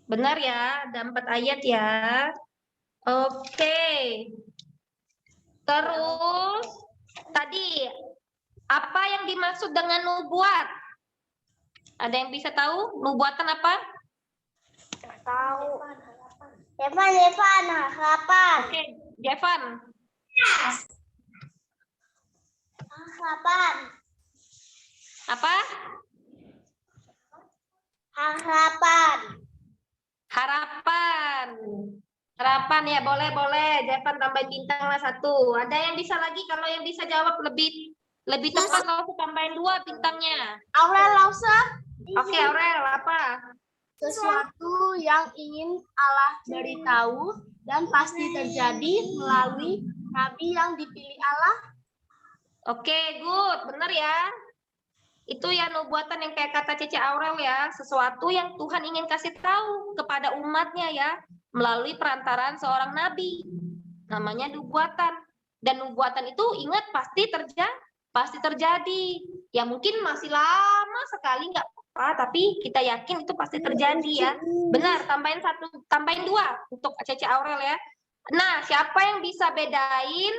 Benar ya, ada 4 ayat ya. Oke. Terus, tadi, apa yang dimaksud dengan nubuat? Ada yang bisa tahu? Nubuatan apa? Tahu. Devan, harapan. Oke, Jevan. Harapan. Apa? Harapan. Harapan. Harapan ya, boleh. Jevan tambahin bintang lah 1. Ada yang bisa lagi? Kalau yang bisa jawab lebih tepat, kalau aku tambahin 2 bintangnya. Aurel Lausa, Oke, Aurel, apa? sesuatu yang ingin Allah beritahu dan pasti terjadi melalui nabi yang dipilih Allah. Oke, good. Benar ya. Itu ya nubuatan yang kayak kata Cece Aurel ya. Sesuatu yang Tuhan ingin kasih tahu kepada umatnya ya. Melalui perantaraan seorang nabi. Namanya nubuatan. Dan nubuatan itu ingat pasti terjadi. Ya mungkin masih lama sekali nggak apa, tapi kita yakin itu pasti terjadi ya. Benar, tambahin 2 untuk Cece Aurel ya. Nah, siapa yang bisa bedain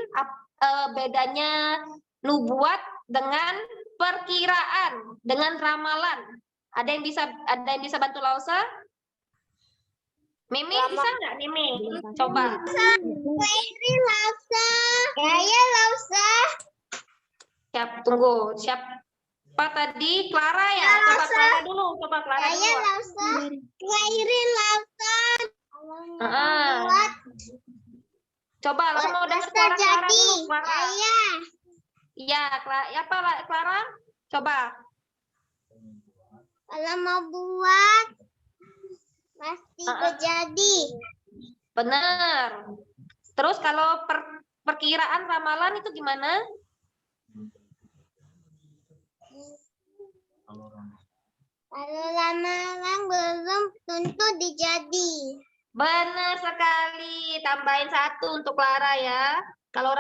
bedanya nubuat dengan perkiraan, dengan ramalan? Ada yang bisa bantu Lausa? Mimi bisa nggak, Mimi? Coba. Lausa. Siap, tunggu. Siapa tadi? Clara ya? Coba Clara dulu. Lausa. Coba, Lausa mau dengar suara Clara dulu. Clara. Saya. Iya, apa Clara? Coba. Kalau mau buat pasti terjadi. Benar. Terus kalau perkiraan ramalan itu gimana? Kalau ramalan belum tentu dijadi. Benar sekali. Tambahin 1 untuk Clara ya. Kalau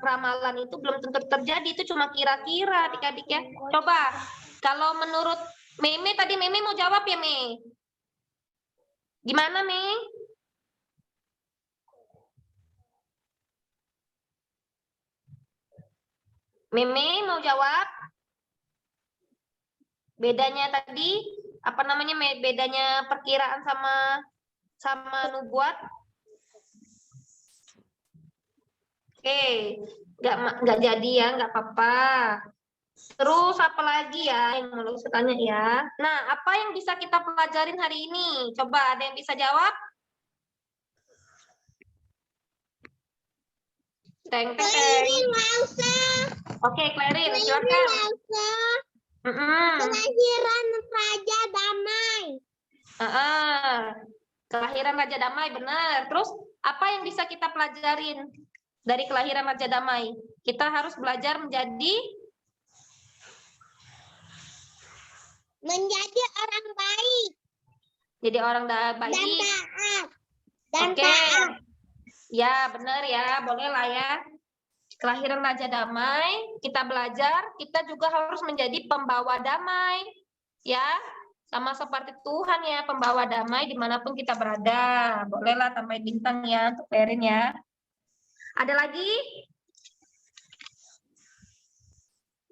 ramalan itu belum tentu terjadi, itu cuma kira-kira adik-adik ya. Coba, kalau menurut Mimi, tadi Mimi mau jawab ya, Mi? Gimana, Mi? Meme mau jawab? Bedanya tadi apa namanya? Bedanya perkiraan sama nubuat? Oke, nggak jadi ya, nggak apa-apa. Terus apa lagi ya yang mau saya tanya ya? Nah, apa yang bisa kita pelajarin hari ini? Coba ada yang bisa jawab? Teng, teng, teng. Keliling Lausa. Oke, Clarin, Keliling silakan. Lausa. Mm-mm. Kelahiran Raja Damai. Kelahiran Raja Damai, benar. Terus apa yang bisa kita pelajarin dari kelahiran Raja Damai? Kita harus belajar Menjadi orang baik jadi orang dan baik. taat. Dan Oke. taat. Ya, benar ya. Boleh lah ya. Kelahiran Raja Damai, kita belajar, kita juga harus menjadi pembawa damai. Ya, sama seperti Tuhan ya, pembawa damai dimanapun kita berada. Bolehlah tambahin bintang ya, untuk Clarin ya. Ada lagi?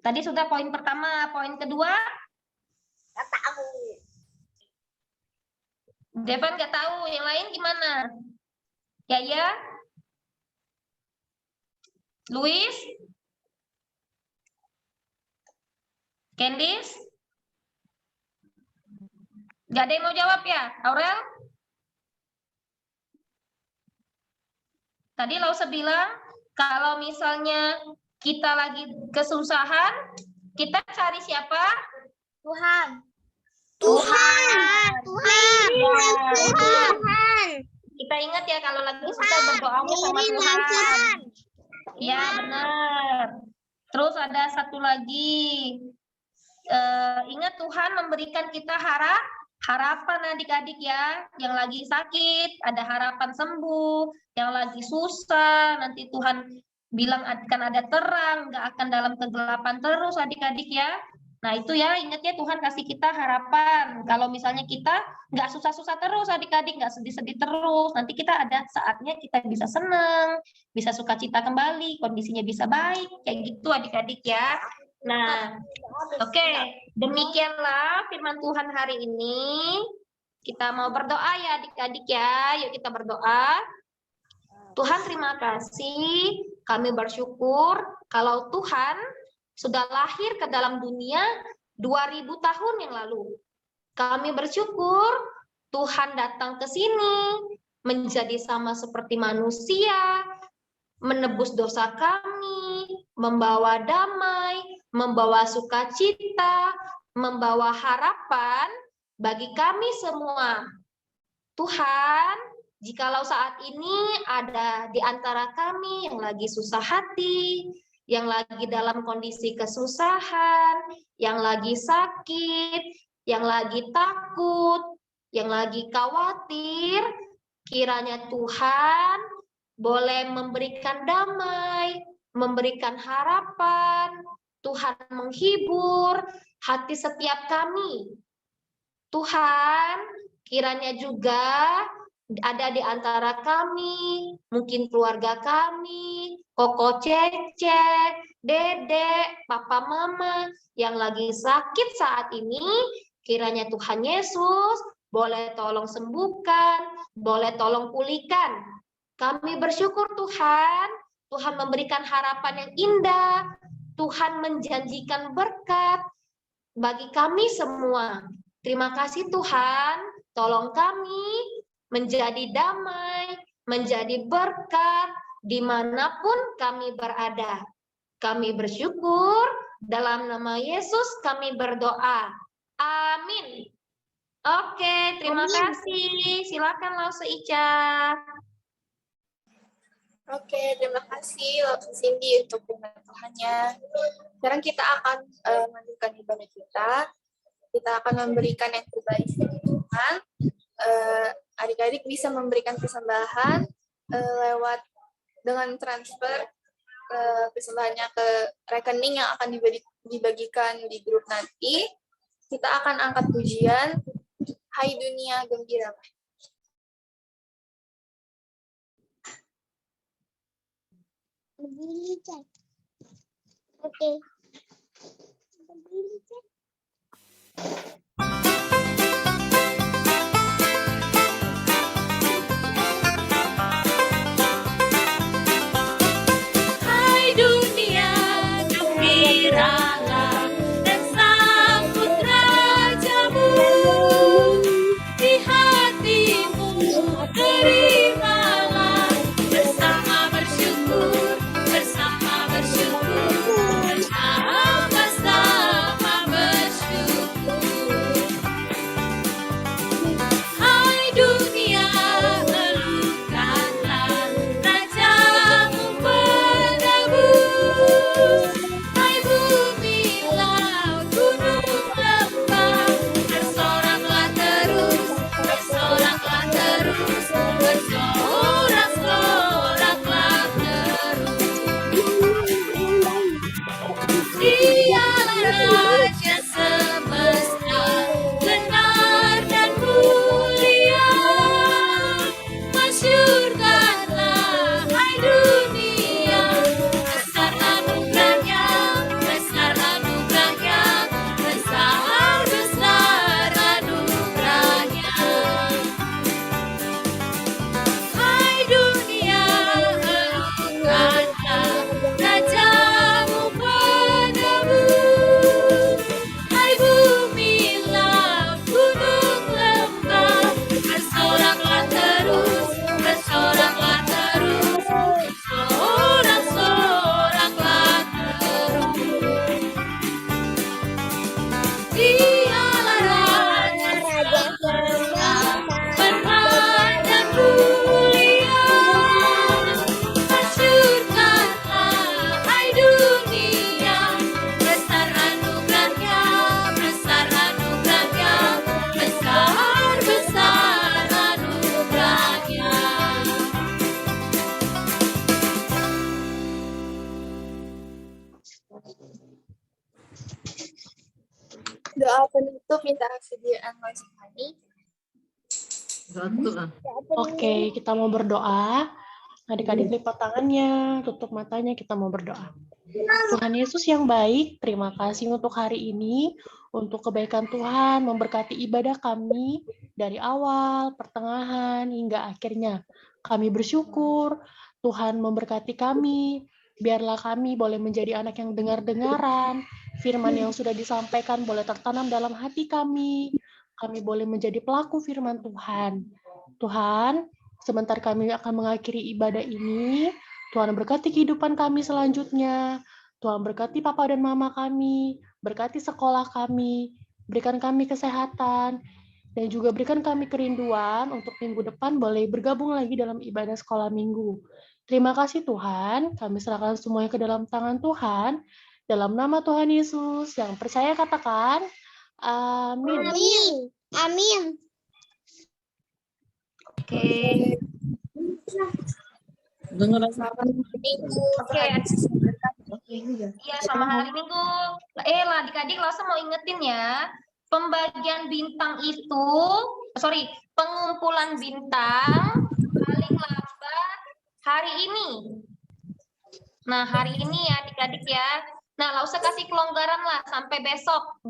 Tadi sudah poin pertama, poin kedua? Gak tahu. Devan nggak tahu, yang lain gimana? Ya? Luis? Candice? Nggak ada yang mau jawab ya? Aurel? Tadi Lausa bilang, kalau misalnya kita lagi kesusahan, kita cari siapa? Tuhan. Tuhan. Tuhan. Ya, Tuhan. kita ingat ya kalau lagi susah berdoanya sama Keliling Tuhan. Tuhan. Ya, benar. Terus ada satu lagi. Ingat Tuhan memberikan kita harapan adik-adik ya. Yang lagi sakit, ada harapan sembuh. Yang lagi susah, nanti Tuhan bilang akan ada terang, nggak akan dalam kegelapan terus adik-adik ya. Nah itu ya, ingat ya Tuhan kasih kita harapan. Kalau misalnya kita nggak susah-susah terus adik-adik, nggak sedih-sedih terus, nanti kita ada saatnya kita bisa seneng, bisa sukacita kembali, kondisinya bisa baik, kayak gitu adik-adik ya. Nah, oke, demikianlah firman Tuhan hari ini. Kita mau berdoa ya adik-adik ya, yuk kita berdoa. Tuhan terima kasih, kami bersyukur kalau Tuhan sudah lahir ke dalam dunia 2000 tahun yang lalu. Kami bersyukur Tuhan datang ke sini menjadi sama seperti manusia, menebus dosa kami, membawa damai, membawa sukacita, membawa harapan bagi kami semua. Tuhan, jikalau saat ini ada di antara kami yang lagi susah hati, yang lagi dalam kondisi kesusahan, yang lagi sakit, yang lagi takut, yang lagi khawatir, kiranya Tuhan boleh memberikan damai, memberikan harapan, Tuhan menghibur hati setiap kami. Tuhan, kiranya juga ada di antara kami, mungkin keluarga kami, Koko Cece, Dedek, Papa Mama yang lagi sakit saat ini, kiranya Tuhan Yesus boleh tolong sembuhkan, boleh tolong pulihkan. Kami bersyukur Tuhan, Tuhan memberikan harapan yang indah, Tuhan menjanjikan berkat bagi kami semua. Terima kasih Tuhan, tolong kami menjadi damai, menjadi berkat dimanapun kami berada. Kami bersyukur, dalam nama Yesus kami berdoa. Amin. Oke, terima kasih. Silakan Lausa Ica. Oke, terima kasih Laut Cindy untuk firman Tuhannya. Sekarang kita akan melanjutkan ibadah kita. Kita akan memberikan yang terbaik dari Tuhan. Adik-adik bisa memberikan persembahan lewat dengan transfer persembahannya ke rekening yang akan dibagikan di grup nanti. Kita akan angkat pujian Hai Dunia Gembira. Oke. Hai dunia, gembiralah dan sambut rajamu. Di hatimu terimalah bersama bersyukur, bersama bersyukur, bersama-sama bersyukur. Hai dunia, elukanlah rajamu penebus. Hai bumi, laut, gunung, lembah, bersoraklah terus, bersoraklah terus, bersorak-soraklah terus. Dialah Raja semesta, benar dan mulia. Masyurkanlah, hai dunia, besar anugerahnya, besar anugerahnya, besar-besar anugerahnya. Hai dunia, elukanlah rajamu penebus. Hai bumi, laut, gunung, lembah, bersoraklah terus, bersoraklah terus, bersorak-soraklah terus. Dialah Raja semesta, benar dan mulia. Masyurkanlah, hai dunia, besar anugerahnya, besar anugerahnya, besar-besar anugerahnya. Doa penutup minta kesediaan Mas Hani. Oke, kita mau berdoa. Adik-adik lipat tangannya, tutup matanya, kita mau berdoa. Tuhan Yesus yang baik, terima kasih untuk hari ini, untuk kebaikan Tuhan, memberkati ibadah kami dari awal, pertengahan, hingga akhirnya. Kami bersyukur, Tuhan memberkati kami, biarlah kami boleh menjadi anak yang dengar-dengaran, firman yang sudah disampaikan boleh tertanam dalam hati kami boleh menjadi pelaku firman Tuhan. Tuhan, sebentar kami akan mengakhiri ibadah ini, Tuhan berkati kehidupan kami selanjutnya, Tuhan berkati papa dan mama kami, berkati sekolah kami, berikan kami kesehatan, dan juga berikan kami kerinduan untuk minggu depan boleh bergabung lagi dalam ibadah sekolah minggu. Terima kasih Tuhan, kami serahkan semuanya ke dalam tangan Tuhan, dalam nama Tuhan Yesus, yang percaya katakan, amin. Amin. Amin. Oke. Selamat minggu. Oke. Iya, sama hari Minggu. Lah, adik-adik langsung mau ingetin ya, pembagian bintang itu, pengumpulan bintang paling lambat hari ini. Nah, hari ini ya adik-adik ya. Nah, nggak usah kasih kelonggaran lah sampai besok.